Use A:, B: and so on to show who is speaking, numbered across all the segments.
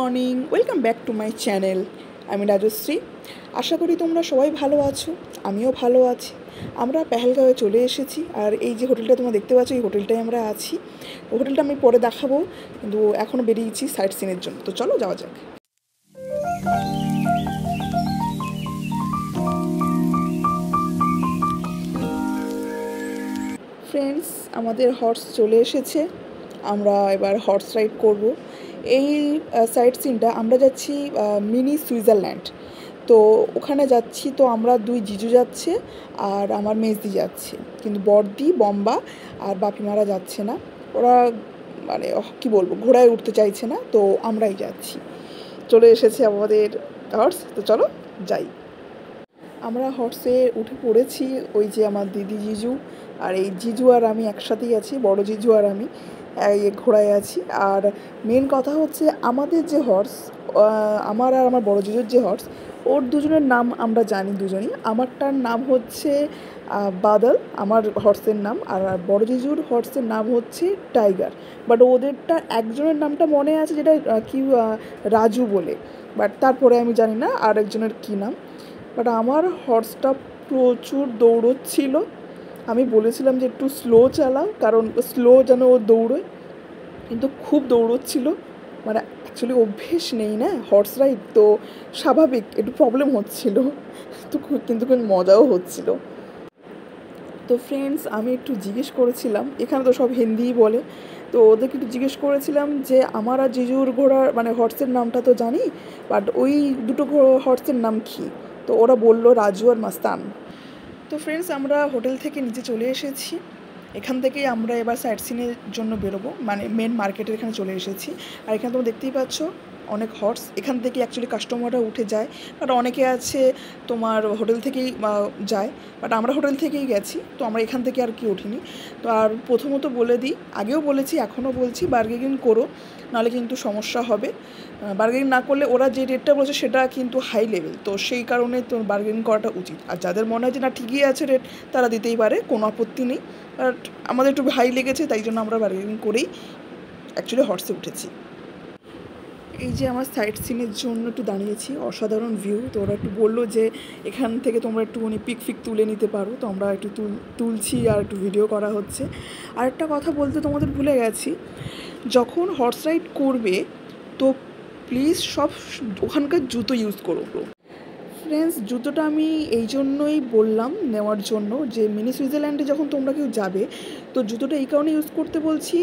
A: Morning, welcome back to my channel. আমি রাজশ্রী। আশা করি তোমরা সবাই ভালো আছো, আমিও ভালো আছি। আমরা পেহেলগাঁওয়ে চলে এসেছি, আর এই যে হোটেলটা তোমরা দেখতে পাচ্ছ, এই হোটেলটায় আমরা আছি। হোটেলটা আমি পরে দেখাবো, কিন্তু এখনও বেরিয়েছি সাইট সিনের জন্য। তো চলো যাওয়া যাক। ফ্রেন্ডস, আমাদের হর্স চলে এসেছে। আমরা এবার হর্স রাইড করব। এই সাইট সিনটা আমরা যাচ্ছি মিনি সুইজারল্যান্ড। তো ওখানে যাচ্ছি, তো আমরা দুই জিজু যাচ্ছে আর আমার মেজদি যাচ্ছে, কিন্তু বড়দি, বম্বা আর বাপিমারা যাচ্ছে না। ওরা মানে কী বলবো, ঘোড়ায় উঠতে চাইছে না, তো আমরাই যাচ্ছি। চলে এসেছে আমাদের হর্স, তো চলো যাই। আমরা হর্সে উঠে পড়েছি। ওই যে আমার দিদি জিজু আর এই জিজু আর আমি একসাথেই আছি, বড় জিজু আর আমি ঘোড়ায় আছি। আর মেন কথা হচ্ছে, আমাদের যে হর্স, আমার আর আমার বড় জিজুর যে হর্স, ওর দুজনের নাম আমরা জানি দুজনই। আমারটার নাম হচ্ছে বাদল, আমার হর্সের নাম, আর বড় জিজুর হর্সের নাম হচ্ছে টাইগার। বাট ওদেরটা একজনের নামটা মনে আছে, যেটা কি রাজু বলে, বাট তারপরে আমি জানি না আর একজনের কী নাম। বাট আমার হর্সটা প্রচুর দৌড়চ্ছিল। আমি বলেছিলাম যে একটু স্লো চালাও, কারণ স্লো যেন ও দৌড়োয়, কিন্তু খুব দৌড়চ্ছিল। মানে অ্যাকচুয়ালি অভ্যেস নেই না হর্স রাইড, তো স্বাভাবিক একটু প্রবলেম হচ্ছিল, তো কিন্তু খুব মজাও হচ্ছিল। তো ফ্রেন্ডস, আমি একটু জিজ্ঞেস করেছিলাম, এখানে তো সব হিন্দিই বলে, তো ওদেরকে একটু জিজ্ঞেস করেছিলাম যে আমার আর জিজুর ঘোড়ার মানে হর্সের নামটা তো জানি, বাট ওই দুটো হর্সের নাম কী? তো ওরা বললো রাজু আর মাস্তান। তো ফ্রেন্ডস, আমরা হোটেল থেকে নিচে চলে এসেছি। এখান থেকেই আমরা এবার সাইট সিনের জন্য বেরোবো, মানে মেন মার্কেটের এখানে চলে এসেছি। আর এখানে তোমরা দেখতেই পাচ্ছ অনেক হর্স। এখান থেকে অ্যাকচুয়ালি কাস্টমাররা উঠে যায়, বাট অনেকে আছে তোমার হোটেল থেকেই যায়, বাট আমরা হোটেল থেকেই গেছি, তো আমরা এখান থেকে আর কি উঠিনি। তো আর প্রথমত বলে দিই, আগেও বলেছি এখনও বলছি, বার্গেনিং করো, নাহলে কিন্তু সমস্যা হবে। বার্গেনিং না করলে ওরা যে রেটটা বলছে সেটা কিন্তু হাই লেভেল, তো সেই কারণে তো বার্গেনিং করাটা উচিত। আর যাদের মনে হয় যে না ঠিকই আছে রেট, তারা দিতেই পারে, কোনো আপত্তি নেই। বাট আমাদের একটু হাই লেগেছে, তাই জন্য আমরা বার্গেনিং করেই অ্যাকচুয়ালি হর্সে উঠেছি। এই যে আমার সাইট সিনের জন্য একটু দাঁড়িয়েছি, অসাধারণ ভিউ। তো ওরা একটু বললো যে এখান থেকে তোমরা একটুখানি পিক তুলে নিতে পারো, তো আমরা একটু তুলছি আর একটু ভিডিও করা হচ্ছে। আর একটা কথা বলতে তোমাদের ভুলে গেছি, যখন হর্স রাইড করবে তো প্লিজ সব ওখানকার জুতো ইউজ করো। ফ্রেন্ডস, জুতোটা আমি এই জন্যই বললাম নেওয়ার জন্য, যে মিনি সুইজারল্যান্ডে যখন তোমরা কেউ যাবে, তো জুতোটা এই কারণে ইউজ করতে বলছি,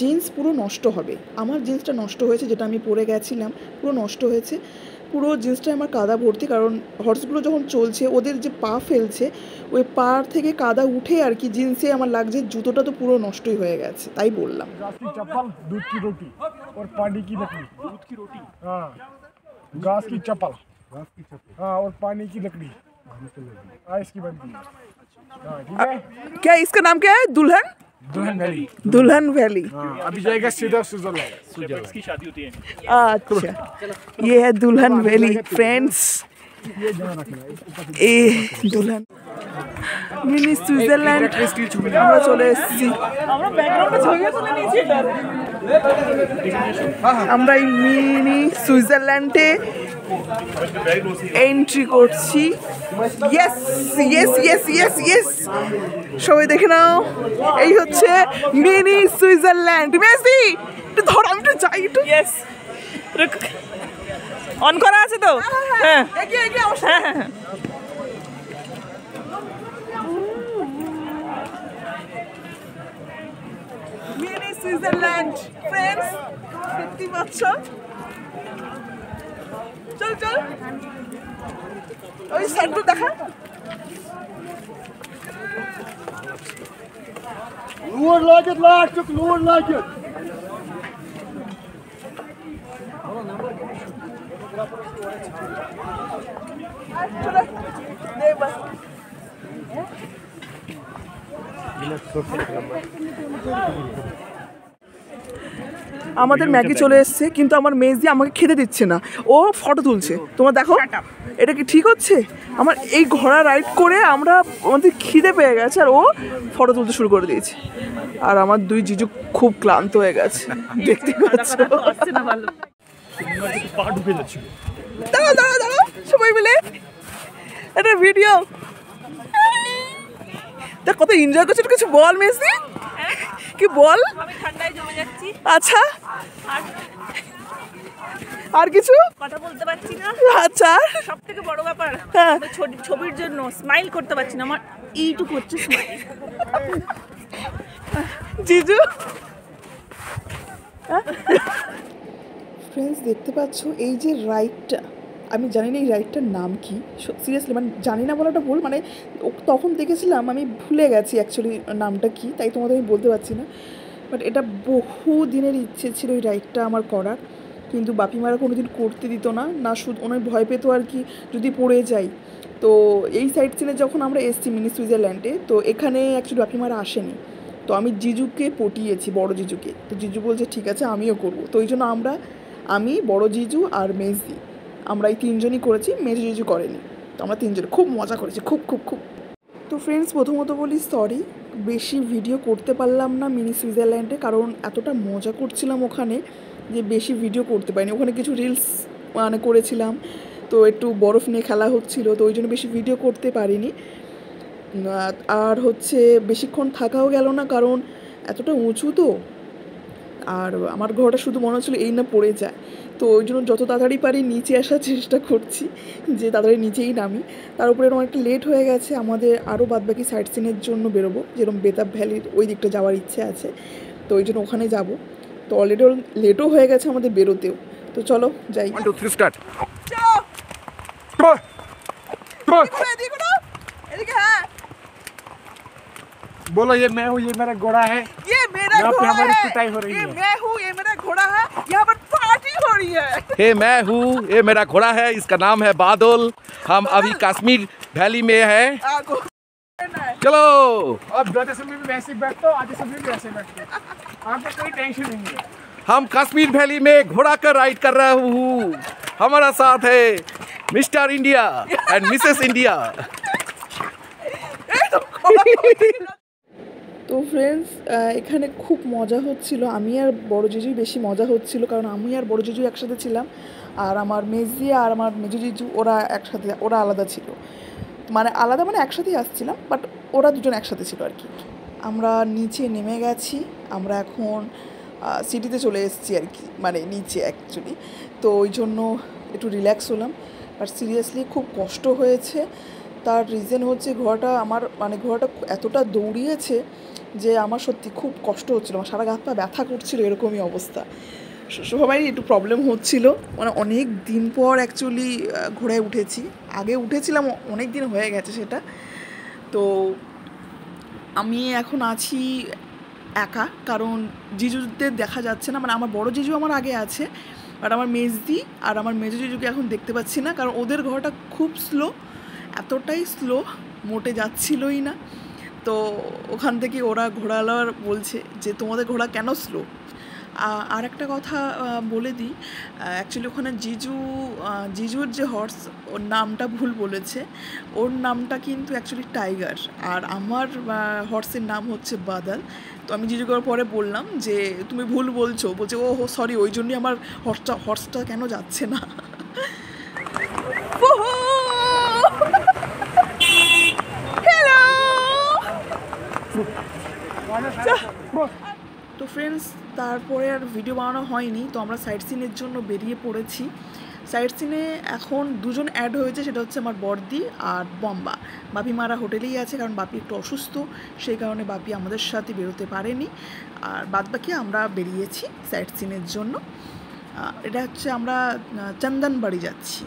A: জিন্স পুরো নষ্ট হবে। আমার জিন্সটা নষ্ট হয়েছে, যেটা আমি পরে গেছিলাম, পুরো নষ্ট হয়েছে। পুরো জিন্সটায় আমার কাদা ভর্তি, কারণ হর্সগুলো যখন চলছে ওদের যে পা ফেলছে, ওই পা থেকে কাদা উঠে আর কি জিন্সে আমার লাগছে। জুতোটা তো পুরো নষ্টই হয়ে গেছে, তাই বললাম।
B: दूध की रोटी और पानी की लकड़ी। दूध की रोटी, हाँ, घास की चप्पल, हाँ, और पानी की लकड़ी, आइस की बनती है। हाँ, ठीक है।
A: क्या इसका नाम क्या है? दुल्हन
B: वैली।
A: दुल्हन वैली।
B: हाँ, अभी जाएगा सीधा स्विट्जरलैंड।
C: इसकी शादी होती है।
A: अच्छा, ये है दुल्हन वैली फ्रेंड्स। ए दुल्हन মিনি সুইজারল্যান্ড আমরা চলে এসেছি। আমরা এই মিনি সুইজারল্যান্ডে এন্ট্রি করছি। Yes yes yes yes yes, সবাই দেখে নাও, এই হচ্ছে মিনি সুইজারল্যান্ড। মেসি ধর, আমি একটু যাই একটু। ইয়েস, অন করা আছে তো? হ্যাঁ হ্যাঁ, মিনি সুইজারল্যান্ড ফ্রেন্ডস, দেখতেই পাচ্ছ। চল চল, ওই সাইডটা দেখা।
B: Lower like it, lower like it.
A: আমাদের ম্যাগি চলে এসছে, কিন্তু আমার মেজদি আমাকে খেতে দিচ্ছে না, ও ফটো তুলছে। তোমরা দেখো, এটা কি ঠিক হচ্ছে? আমার এই ঘোড়া রাইড করে আমাদের খিদে পেয়ে গেছে, আর ও ফটো তুলতে শুরু করে দিয়েছে। আর আমার দুই জিজু খুব ক্লান্ত হয়ে গেছে, দেখতে পাচ্ছ।
B: পা ঢুকে যাচ্ছিল।
A: দাঁড়াও দাঁড়াও দাঁড়াও সবাই মিলে একটা ভিডিও তা কত এনজয় করছো, কিছু বল মেসি, কি বল।
C: আমি ঠান্ডায় জমে যাচ্ছি,
A: আচ্ছা
C: আর
A: আর কিছু
C: কথা বলতে পারছি না।
A: আচ্ছা
C: সব থেকে বড় ব্যাপার,
A: হ্যাঁ।
C: আমি ছবির জন্য স্মাইল করতে পারছি না, আমার এইটুকু হচ্ছে স্মাইল।
A: জিজু ফ্রেন্ডস দেখতে পাচ্ছ এই যে রাইডটা, আমি জানি না এই রাইডটার নাম কি, সিরিয়াসলি মানে জানি না বলাটা ভুল, মানে তখন দেখেছিলাম আমি ভুলে গেছি অ্যাকচুয়ালি নামটা কি, তাই তোমাদের আমি বলতে পারছি না। বাট এটা বহু দিনের ইচ্ছে ছিল এই রাইডটা আমার করার, কিন্তু বাপিমারা কোনো দিন করতে দিত না, না শুধু ওনার ভয় পেতো আর কি যদি পড়ে যাই। তো এই সাইড সিনে যখন আমরা এসছি মিনি সুইজারল্যান্ডে, তো এখানে অ্যাকচুয়ালি বাপিমারা আসেনি, তো আমি জিজুকে পটিয়েছি, বড় জিজুকে, তো জিজু বলছে ঠিক আছে আমিও করবো, তো ওই জন্য আমি বড় জিজু আর মেজদি আমরা এই তিনজনই করেছি, মেজু জিজু করেনি, তো আমরা তিনজন খুব মজা করেছি, খুব খুব খুব। তো ফ্রেন্ডস প্রথমত বলি সরি, বেশি ভিডিও করতে পারলাম না মিনি সুইজারল্যান্ডে, কারণ এতটা মজা করছিলাম ওখানে যে বেশি ভিডিও করতে পারিনি। ওখানে কিছু রিলস মানে করেছিলাম, তো একটু বরফ নিয়ে খেলা হচ্ছিলো, তো ওই জন্য বেশি ভিডিও করতে পারিনি। আর হচ্ছে বেশিক্ষণ থাকাও গেল না, কারণ এতটা উঁচু তো, আর আমার ঘরটা শুধু মনে হচ্ছিলো এই না পড়ে যায়, তো ওই জন্য যত তাড়াতাড়ি পারি নিচে আসার চেষ্টা করছি যে তাড়াতাড়ি নিচেই নামি। তার উপরে এরকম একটা লেট হয়ে গেছে, আমাদের আরও বাদবাকি সাইট সিনের জন্য বেরোবো, যেরকম বেতাব ভ্যালির ওই দিকটা যাওয়ার ইচ্ছে আছে, তো ওই জন্য ওখানে যাব। তো অলরেডি লেটও হয়ে গেছে আমাদের বেরোতেও, তো চলো যাই।
D: 1 2 3 স্টার্ট।
B: बोलो ये मैं हूँ, ये मेरा घोड़ा है,
A: ये मेरा
B: यहाँ पे
A: घोड़ा
B: हमारी
A: है,
B: पिटाई हो रही
A: ये
B: है।
A: मैं हूँ, ये मेरा घोड़ा है, यहाँ पर पार्टी हो रही है।
D: हे मैं हूँ, ये मेरा घोड़ा है, इसका नाम है बादल। हम अभी कश्मीर वैली में हैं।
A: आगो
D: चलो।
B: अब जाते समय भी वैसे ही बैठते हो, आते समय भी वैसे बैठते हो, आपको कोई टेंशन नहीं है।
D: हम कश्मीर वैली में घोड़ा का राइड कर रहा हूँ। हमारा साथ है mister India and Mrs India.
A: তো ফ্রেন্ডস এখানে খুব মজা হচ্ছিল, আমি আর বড় জিজুই বেশি মজা হচ্ছিল, কারণ আমি আর বড় জিজু একসাথে ছিলাম, আর আমার মেজি আর আমার মেজু জিজু ওরা একসাথে, ওরা আলাদা ছিল, মানে আলাদা মানে একসাথেই আসছিলাম, বাট ওরা দুজন একসাথে ছিল আর কি। আমরা নিচে নেমে গেছি, আমরা এখন সিটিতে চলে এসেছি আর কি, মানে নিচে অ্যাকচুয়ালি, তো ওই জন্য একটু রিল্যাক্স হলাম। বাট সিরিয়াসলি খুব কষ্ট হয়েছে, তার রিজন হচ্ছে ঘোড়াটা আমার, মানে ঘোড়াটা এতটা দৌড়িয়েছে যে আমার সত্যি খুব কষ্ট হচ্ছিলো, আমার সারা গা হাত পা ব্যথা করছিলো, এরকমই অবস্থা। সবারই একটু প্রবলেম হচ্ছিলো, মানে অনেক দিন পর অ্যাকচুয়ালি ঘোড়ায় উঠেছি, আগে উঠেছিলাম অনেক দিন হয়ে গেছে সেটা। তো আমি এখন আছি একা, কারণ জিজুদের দেখা যাচ্ছে না, মানে আমার বড় জিজু আমার আগে আছে, বাট আমার মেজদি আর আমার মেজু জিজুকে এখন দেখতে পাচ্ছি না, কারণ ওদের ঘোড়াটা খুব স্লো, এতটাই স্লো মোটে যাচ্ছিলই না। তো ওখান থেকে ওরা ঘোড়াওয়ালার বলছে যে তোমাদের ঘোড়া কেন স্লো। আর একটা কথা বলে দিই, অ্যাকচুয়ালি ওখানে জিজুর যে হর্স, ওর নামটা ভুল বলেছে, ওর নামটা কিন্তু অ্যাকচুয়ালি টাইগার, আর আমার হর্সের নাম হচ্ছে বাদল। তো আমি জিজুকে পরে বললাম যে তুমি ভুল বলছো, বলছে ও সরি, ওই জন্যই আমার হর্সটা কেন যাচ্ছে না। তো ফ্রেন্ডস তারপরে আর ভিডিও বানানো হয়নি, তো আমরা সাইট সিনের জন্য বেরিয়ে পড়েছি। সাইট সিনে এখন দুজন অ্যাড হয়েছে, সেটা হচ্ছে আমার বড়দি আর বম্বা। বাপি মারা হোটেলেই আছে, কারণ বাপি একটু অসুস্থ, সেই কারণে বাপি আমাদের সাথে বেরোতে পারেনি, আর বাদবাকি আমরা বেরিয়েছি সাইট সিনের জন্য। এটা হচ্ছে আমরা চন্দনবাড়ি যাচ্ছি।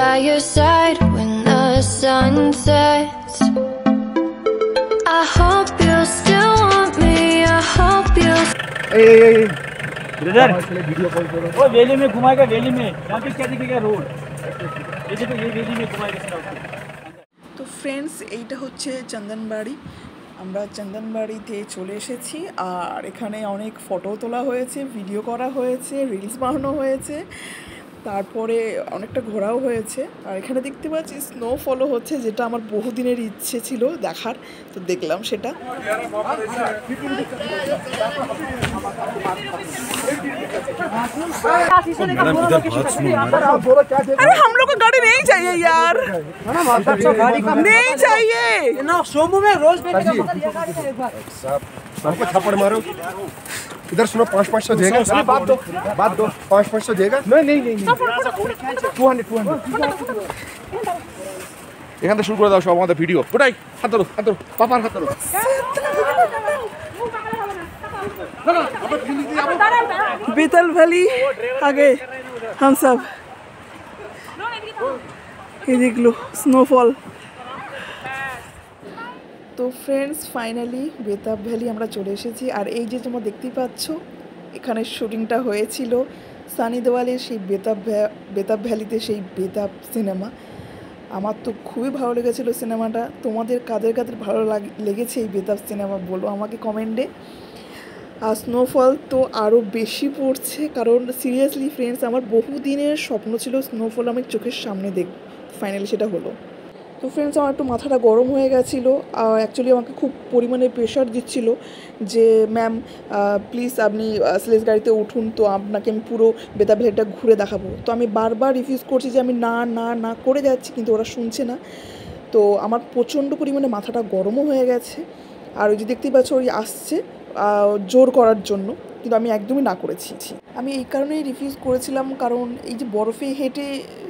E: By your side when the sun sets, I hope you still want me, I hope you
F: brother वो वैली में घुमाएगा, वैली में यहाँ पे क्या दिखेगा रोड, ये देखो ये वैली में घुमाएगा।
A: तो ফ্রেন্ডস, এইটা হচ্ছে চন্দনবাড়ি। আমরা চন্দনবাড়িতে চলে এসেছি আর এখানে অনেক ফটো তোলা হয়েছে, ভিডিও করা হয়েছে, রিলস বানানো হয়েছে, তারপরে অনেকটা ঘোরাও হয়েছে। আর এখানে দেখতে পাচ্ছি স্নোফলও হচ্ছে, যেটা আমার বহুদিনের ইচ্ছে ছিল দেখার, তো দেখলাম সেটা। अरे हम लोग को गाड़ी नहीं चाहिए यार, नहीं चाहिए
F: ना सोमू में रोज
G: हमको थप्पड़ मारो। इधर सुनो, 500 देगा? बात दो 500 देगा?
D: नहीं 200 এখান থেকে শুরু করে দাও সব আমাদের ভিডিও। গোটাই হাত ধরো, পাপার হাত ধরো।
A: बेतल वैली आगे हम सब, ये देख लो स्नोफॉल। তো ফ্রেন্ডস, ফাইনালি বেতাব ভ্যালি আমরা চলে এসেছি। আর এই যে তোমরা দেখতেই পাচ্ছ, এখানে শুটিংটা হয়েছিল সানি দেওয়ালের সেই বেতাব ভ্যালিতে, সেই বেতাব সিনেমা। আমার তো খুবই ভালো লেগেছিল সিনেমাটা। তোমাদের কাদের কাদের ভালো লেগেছে এই বেতাব সিনেমা বলো আমাকে কমেন্টে। আর স্নোফল তো আরও বেশি পড়ছে, কারণ সিরিয়াসলি ফ্রেন্ডস, আমার বহুদিনের স্বপ্ন ছিল স্নোফল আমি চোখের সামনে দেখব, ফাইনালি সেটা হলো। তো ফ্রেন্ডস, আমার একটু মাথাটা গরম হয়ে গেছিলো। অ্যাকচুয়ালি আমাকে খুব পরিমাণে প্রেশার দিচ্ছিল যে ম্যাম প্লিজ আপনি স্লেজ গাড়িতে উঠুন, তো আপনাকে আমি পুরো বেতাব ভ্যালিটা ঘুরে দেখাবো। তো আমি বারবার রিফিউজ করছি যে আমি না করে যাচ্ছি, কিন্তু ওরা শুনছে না। তো আমার প্রচণ্ড পরিমাণে মাথাটা গরমও হয়ে গেছে। আর ওই যে দেখতেই পাচ্ছ, ওই আসছে জোর করার জন্য, কিন্তু আমি একদমই না করেছি। আমি এই কারণেই রিফিউজ করেছিলাম, কারণ এই যে বরফে হেঁটে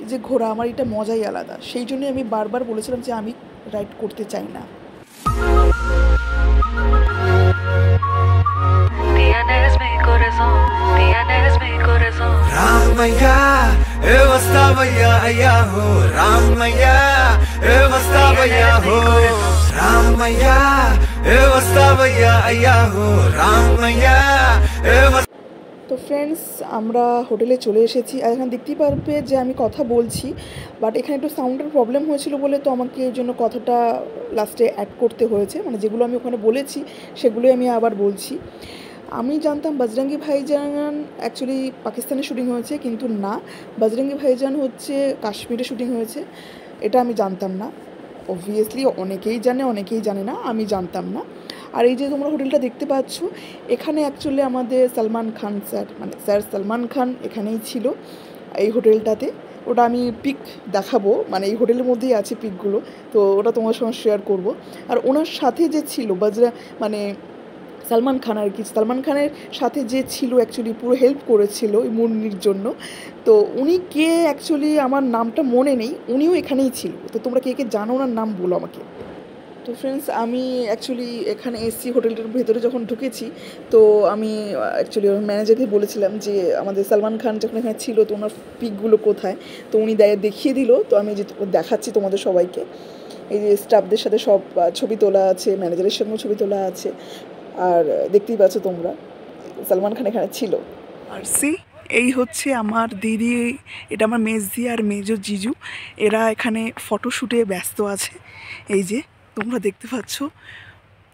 A: যে ঘোরা, আমার এটা মজাই আলাদা। সেই জন্যই আমি বারবার বলেছিলাম যে আমি রাইড করতে চাই না।
H: Ramaya, Evastavaya, Ayaho, Ramaya, Evastavaya, Ramaya, Evastavaya, Ayaho, Ramaya,
A: তো ফ্রেন্ডস, আমরা হোটেলে চলে এসেছি। আর এখানে দেখতেই পারবে যে আমি কথা বলছি, বাট এখানে একটু সাউন্ডের প্রবলেম হয়েছিল বলে তো আমাকে এই জন্য কথাটা লাস্টে অ্যাড করতে হয়েছে। মানে যেগুলো আমি ওখানে বলেছি সেগুলোই আমি আবার বলছি। আমি জানতাম বজরঙ্গি ভাইজান অ্যাকচুয়ালি পাকিস্তানে শুটিং হয়েছে, কিন্তু না, বজরঙ্গি ভাইজান হচ্ছে কাশ্মীরে শুটিং হয়েছে। এটা আমি জানতাম না। অবভিয়াসলি অনেকেই জানে, অনেকেই জানে না, আমি জানতাম না। আর এই যে তোমরা হোটেলটা দেখতে পাচ্ছ, এখানে অ্যাকচুয়ালি আমাদের সলমান খান স্যার, মানে স্যার সলমান খান এখানেই ছিল এই হোটেলটাতে। ওটা আমি পিক দেখাবো, মানে এই হোটেলের মধ্যেই আছে পিকগুলো, তো ওটা তোমার সঙ্গে শেয়ার করব। আর ওনার সাথে যে ছিল মানে সলমান খান আর কি, সলমান খানের সাথে যে ছিল অ্যাকচুয়ালি পুরো হেল্প করেছিল এই মুন্নির জন্য। তো উনি কে অ্যাকচুয়ালি আমার নামটা মনে নেই, উনিও এখানেই ছিল। তো তোমরা কে কে জানো ওনার নাম বলো আমাকে। তো ফ্রেন্ডস, আমি অ্যাকচুয়ালি এখানে এসছি, হোটেলটার ভেতরে যখন ঢুকেছি, তো আমি অ্যাকচুয়ালি ওর ম্যানেজারকে বলেছিলাম যে আমাদের সলমান খান যখন এখানে ছিল তো ওনার পিকগুলো কোথায়, তো উনি দেখিয়ে দিল। তো আমি যে দেখাচ্ছি তোমাদের সবাইকে, এই যে স্টাফদের সাথে সব ছবি তোলা আছে, ম্যানেজারের সঙ্গেও ছবি তোলা আছে। আর দেখতেই পাচ্ছ তোমরা, সলমান খান এখানে ছিল। আর এই হচ্ছে আমার দিদি, এটা আমার মেজদি আর মেজো জিজু, এরা এখানে ফটোশ্যুটে ব্যস্ত আছে। এই যে তোমরা দেখতে পাচ্ছ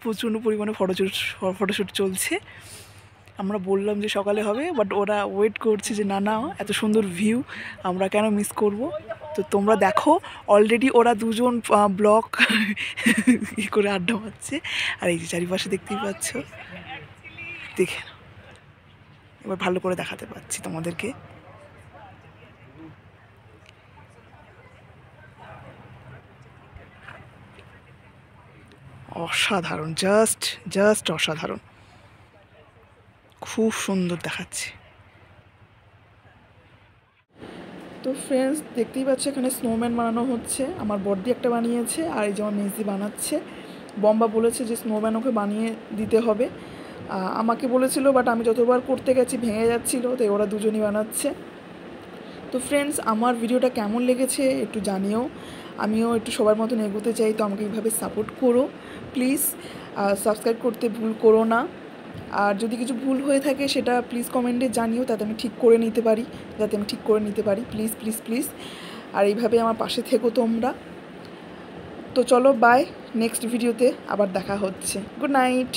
A: প্রচণ্ড পরিমাণে ফটোশ্যুট চলছে। আমরা বললাম যে সকালে হবে, বাট ওরা ওয়েট করছে যে না এত সুন্দর ভিউ আমরা কেন মিস করব। তো তোমরা দেখো, অলরেডি ওরা দুজন ব্লগ করে আড্ডা মারছে। আর এই যে চারিপাশে দেখতেই পাচ্ছ, দেখে এবার ভালো করে দেখাতে পাচ্ছি তোমাদেরকে। অসাধারণ, জাস্ট অসাধারণ, খুব সুন্দর দেখাচ্ছে। তো ফ্রেন্ডস, দেখতেই পাচ্ছ এখানে স্নোম্যান বানানো হচ্ছে। আমার বড়দি একটা বানিয়েছে, আর এই যে আমার মেজদি বানাচ্ছে। বম্বা বলেছে যে স্নোম্যান ওকে বানিয়ে দিতে হবে, আমাকে বলেছিল, বাট আমি যতবার করতে গেছি ভেঙে যাচ্ছিলো, তাই ওরা দুজনই বানাচ্ছে। তো ফ্রেন্ডস, আমার ভিডিওটা কেমন লেগেছে একটু জানিও। আমিও একটু সবার মতন এগোতে চাই, তো আমাকে এইভাবে সাপোর্ট করো প্লিজ। সাবস্ক্রাইব করতে ভুল করো না। আর যদি কিছু ভুল হয়ে থাকে সেটা প্লিজ কমেন্টে জানিও, যাতে আমি ঠিক করে নিতে পারি, প্লিজ। আর এইভাবে আমার পাশে থেকো তোমরা। তো চলো বাই, নেক্সট ভিডিওতে আবার দেখা হচ্ছে। Good night.